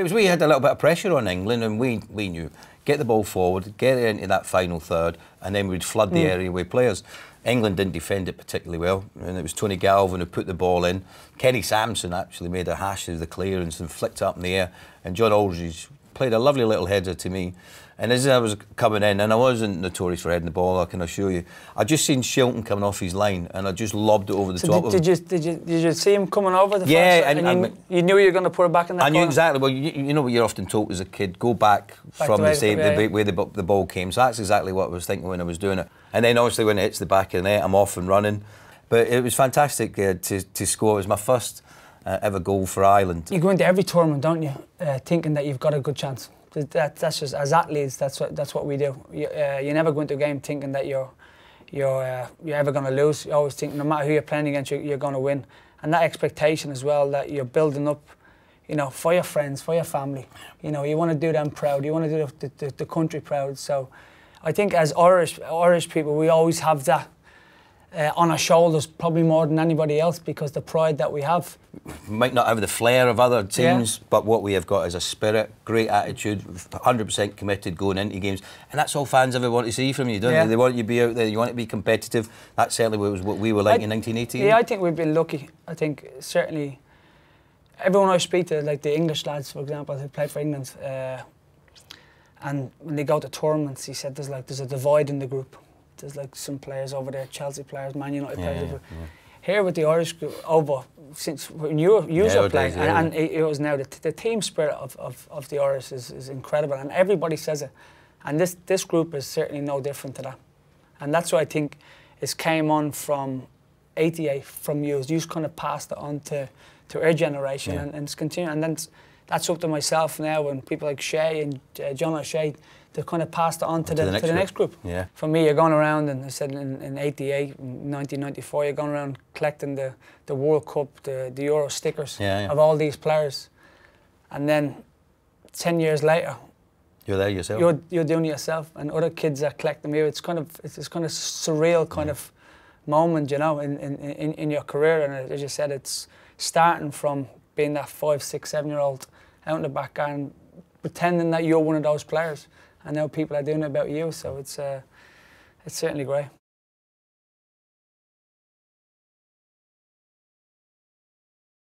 It was we had a little bit of pressure on England, and we knew get the ball forward, get it into that final third, and then we'd flood the area with players. England didn't defend it particularly well, and it was Tony Galvin who put the ball in. Kenny Sampson actually made a hash of the clearance and flicked up in the air, and John Aldridge played a lovely little header to me. And as I was coming in, and I wasn't notorious for heading the ball, I can assure you, I just seen Houghton coming off his line, and I just lobbed it over the top of him. Did you see him coming over the yeah, first, and you knew you were going to put it back in that corner? I knew exactly. Well, you know what you're often taught as a kid, go back from the way the ball came. So that's exactly what I was thinking when I was doing it. And then obviously when it hits the back of the net, I'm off and running. But it was fantastic to score. It was my first ever goal for Ireland. You go into every tournament, don't you, thinking that you've got a good chance. That's just, as athletes, that's what we do. You never go into a game thinking that you're ever going to lose. You always think no matter who you're playing against, you're going to win. And that expectation as well, that you're building up, you know, for your friends, for your family. You know, you want to do them proud. You want to do the country proud. So I think as Irish people, we always have that on our shoulders, probably more than anybody else, because the pride that we have. We might not have the flair of other teams, but what we have got is a spirit, great attitude, 100% committed going into games, and that's all fans ever want to see from you, don't they? They want you to be out there, you want to be competitive. That certainly was what we were like in 1980. Yeah, I think we've been lucky. I think certainly everyone I speak to, like the English lads, for example, who play for England, and when they go to tournaments, he said there's a divide in the group. There's like some players over there, Chelsea players, Man United players. Here with the Irish group, over since when you were playing, and it was now the team spirit of the Irish is incredible, and everybody says it. And this group is certainly no different to that. And that's what I think is came on from '88 from you. You kind of passed it on to our generation, and it's continuing. And then that's up to myself now, and people like Shea and John O'Shea, they've kind of passed it on to the next group. Yeah. For me, you're going around, and I said in '88, 1994, you're going around collecting the World Cup, the Euro stickers of all these players, and then 10 years later, you're there yourself. You're doing it yourself, and other kids are collecting here. It's kind of surreal kind of moment, you know, in your career. And as you said, it's starting from being that 5, 6, 7-year-old out in the back garden, pretending that you're one of those players. And now people are doing it about you, so it's certainly great.